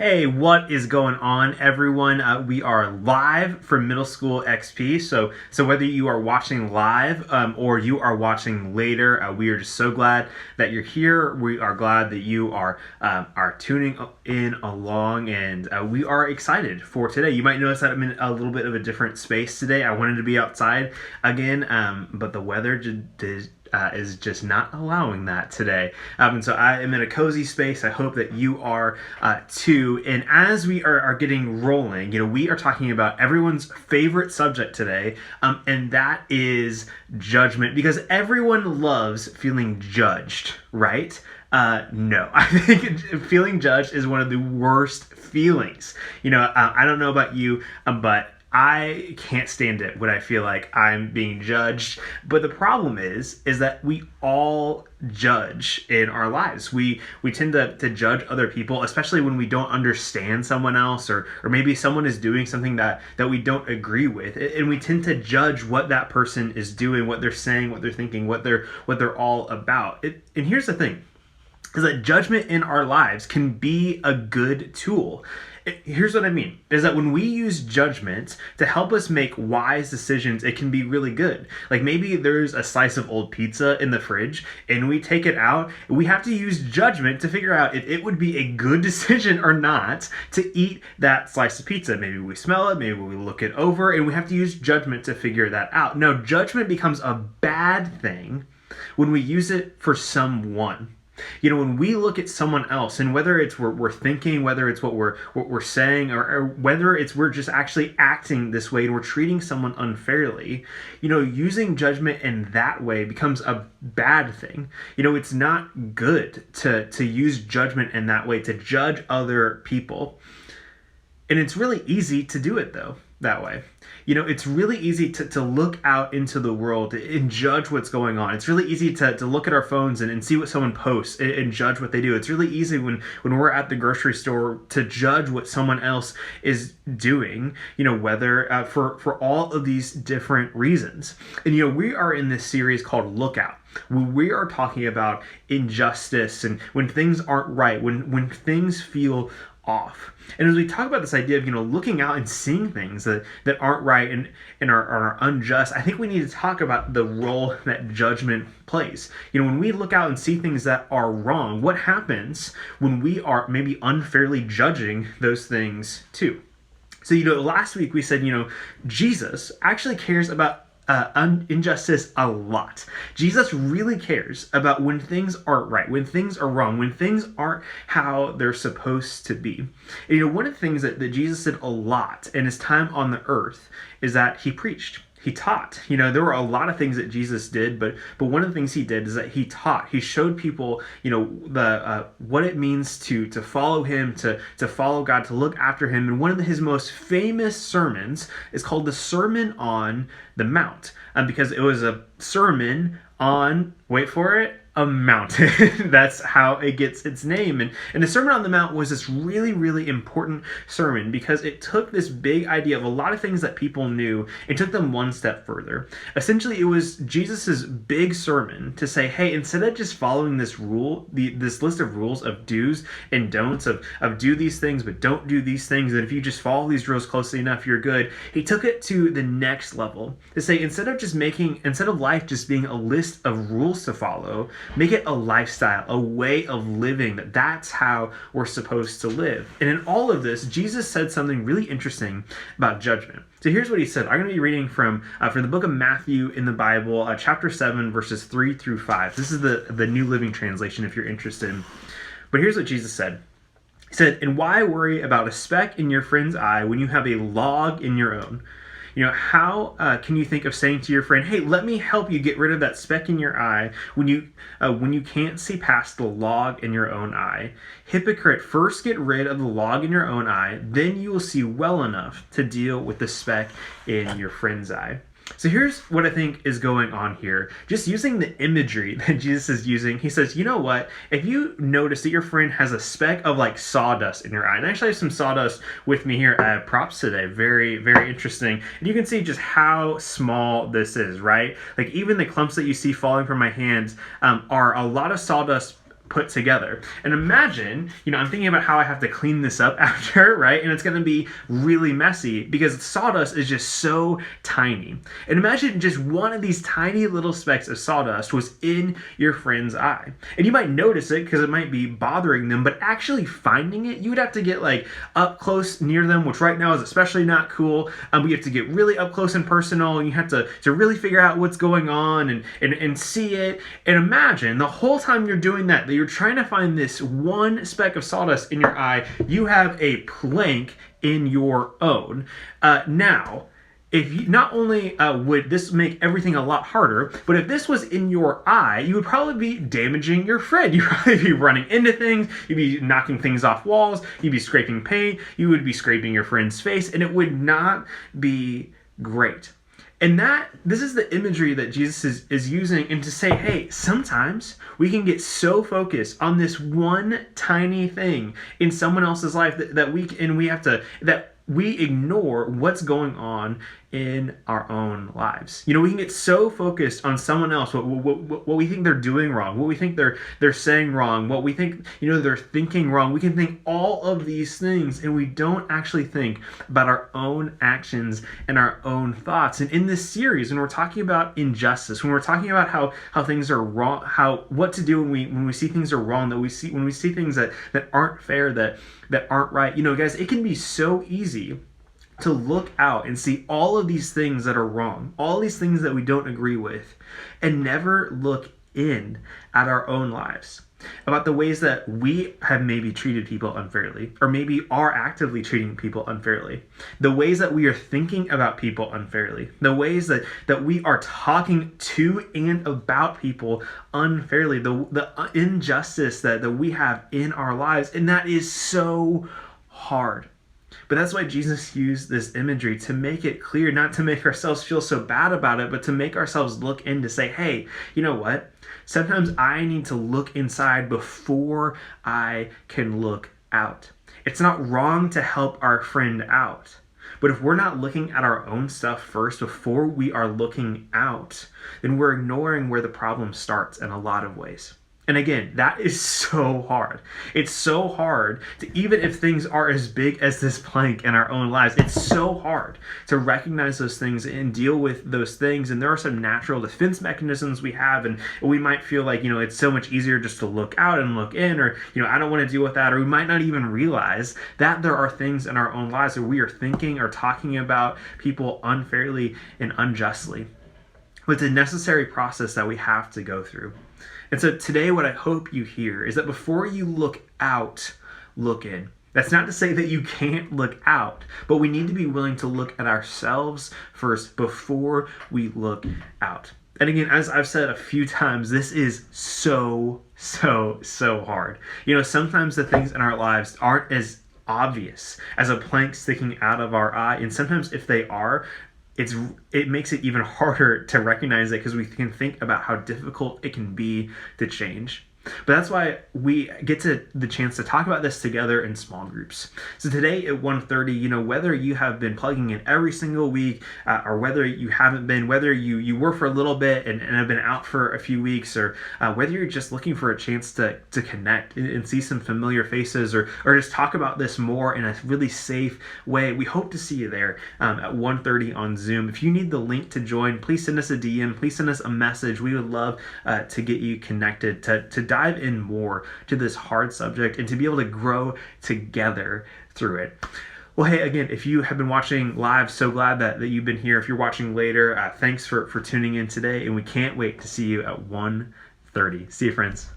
Hey, what is going on, everyone? We are live from Middle School XP. So whether you are watching live or you are watching later, we are just so glad that you're here. We are glad that you are tuning in along, and we are excited for today. You might notice that I'm in a little bit of a different space today. I wanted to be outside again, but the weather is just not allowing that today. And so I am in a cozy space. I hope that you are too. And as we are getting rolling, we are talking about everyone's favorite subject today, and that is judgment, because everyone loves feeling judged, right? No, I think feeling judged is one of the worst feelings. I don't know about you, but I can't stand it when I feel like I'm being judged. But the problem is that we all judge in our lives. We tend to judge other people, especially when we don't understand someone else, or maybe someone is doing something that we don't agree with. And we tend to judge what that person is doing, what they're saying, what they're thinking, what they're all about. And here's the thing, is that judgment in our lives can be a good tool. Here's what I mean, is that when we use judgment to help us make wise decisions, it can be really good. Like maybe there's a slice of old pizza in the fridge and we take it out. We have to use judgment to figure out if it would be a good decision or not to eat that slice of pizza. Maybe we smell it, maybe we look it over, and we have to use judgment to figure that out. Now, judgment becomes a bad thing when we use it for someone. When we look at someone else, and whether it's we're thinking, whether it's what we're saying, or whether it's we're just actually acting this way and we're treating someone unfairly, using judgment in that way becomes a bad thing. It's not good to use judgment in that way, to judge other people. And it's really easy to do it, though, that way. It's really easy to look out into the world and judge what's going on. It's really easy to look at our phones and see what someone posts and judge what they do. It's really easy when we're at the grocery store to judge what someone else is doing, whether for all of these different reasons. And, we are in this series called Lookout. We are talking about injustice and when things aren't right, when things feel off. And as we talk about this idea of looking out and seeing things that aren't right and are unjust, I think we need to talk about the role that judgment plays. When we look out and see things that are wrong, what happens when we are maybe unfairly judging those things too? So last week we said Jesus actually cares about injustice a lot. Jesus really cares about when things aren't right, when things are wrong, when things aren't how they're supposed to be. And one of the things that Jesus did a lot in his time on the earth is that he preached. He taught. There were a lot of things that Jesus did, but one of the things he did is that he taught. He showed people, the what it means to follow him, to follow God, to look after him. And one of his most famous sermons is called the Sermon on the Mount, because it was a sermon on, wait for it, a mountain. That's how it gets its name. And the Sermon on the Mount was this really, really important sermon because it took this big idea of a lot of things that people knew and took them one step further. Essentially, it was Jesus's big sermon to say, hey, instead of just following this rule, this list of rules of do's and don'ts, of do these things but don't do these things, and if you just follow these rules closely enough, you're good. He took it to the next level to say, instead of life just being a list of rules to follow, make it a lifestyle, a way of living. That's how we're supposed to live. And in all of this, Jesus said something really interesting about judgment. So here's what he said. I'm going to be reading from the book of Matthew in the Bible, chapter 7, verses 3 through 5. This is the New Living Translation if you're interested. But here's what Jesus said. He said, "And why worry about a speck in your friend's eye when you have a log in your own? How can you think of saying to your friend, hey, let me help you get rid of that speck in your eye when you can't see past the log in your own eye? Hypocrite, first get rid of the log in your own eye, then you will see well enough to deal with the speck in your friend's eye." So here's what I think is going on here. Just using the imagery that Jesus is using, he says, you know what? If you notice that your friend has a speck of like sawdust in your eye, and I actually have some sawdust with me here at Props today, very, very interesting. And you can see just how small this is, right? Like even the clumps that you see falling from my hands are a lot of sawdust put together. And imagine, I'm thinking about how I have to clean this up after, right? And it's going to be really messy because sawdust is just so tiny. And imagine just one of these tiny little specks of sawdust was in your friend's eye. And you might notice it because it might be bothering them, but actually finding it, you would have to get like up close near them, which right now is especially not cool. You have to get really up close and personal, and you have to really figure out what's going on and see it. And imagine the whole time you're doing that you're trying to find this one speck of sawdust in your eye, you have a plank in your own. Now, if you, not only would this make everything a lot harder, but if this was in your eye, you would probably be damaging your friend. You'd probably be running into things, you'd be knocking things off walls, you'd be scraping paint, you would be scraping your friend's face, and it would not be great. And this is the imagery that Jesus is using, and to say, hey, sometimes we can get so focused on this one tiny thing in someone else's life that we ignore what's going on in our own lives. We can get so focused on someone else, what we think they're doing wrong, what we think they're saying wrong, what we think they're thinking wrong. We can think all of these things, and we don't actually think about our own actions and our own thoughts. And in this series, when we're talking about injustice, when we're talking about how things are wrong, what to do when we see things are wrong, when we see things that aren't fair, that aren't right, guys, it can be so easy to look out and see all of these things that are wrong, all these things that we don't agree with, and never look in at our own lives, about the ways that we have maybe treated people unfairly, or maybe are actively treating people unfairly, the ways that we are thinking about people unfairly, the ways that we are talking to and about people unfairly, the injustice that we have in our lives. And that is so hard. But that's why Jesus used this imagery, to make it clear, not to make ourselves feel so bad about it, but to make ourselves look in, to say, hey, you know what? Sometimes I need to look inside before I can look out. It's not wrong to help our friend out. But if we're not looking at our own stuff first before we are looking out, then we're ignoring where the problem starts in a lot of ways. And again, that is so hard. It's so hard to, even if things are as big as this plank in our own lives, it's so hard to recognize those things and deal with those things. And there are some natural defense mechanisms we have, and we might feel like, it's so much easier just to look out and look in, or, I don't want to deal with that. Or we might not even realize that there are things in our own lives where we are thinking or talking about people unfairly and unjustly. But it's a necessary process that we have to go through. And so today, what I hope you hear is that before you look out, look in. That's not to say that you can't look out, but we need to be willing to look at ourselves first before we look out. And again, as I've said a few times, this is so hard. Sometimes the things in our lives aren't as obvious as a plank sticking out of our eye. And sometimes if they are, it makes it even harder to recognize it, because we can think about how difficult it can be to change. But that's why we get to the chance to talk about this together in small groups. So today at 1:30, whether you have been plugging in every single week, or whether you haven't been, whether you were for a little bit and have been out for a few weeks, or whether you're just looking for a chance to connect and see some familiar faces, or just talk about this more in a really safe way, we hope to see you there at 1:30 on Zoom. If you need the link to join, please send us a DM, please send us a message. We would love to get you connected, to dive in more to this hard subject and to be able to grow together through it. Well, hey, again, if you have been watching live, so glad that you've been here. If you're watching later, thanks for tuning in today, and we can't wait to see you at 1:30. See you, friends.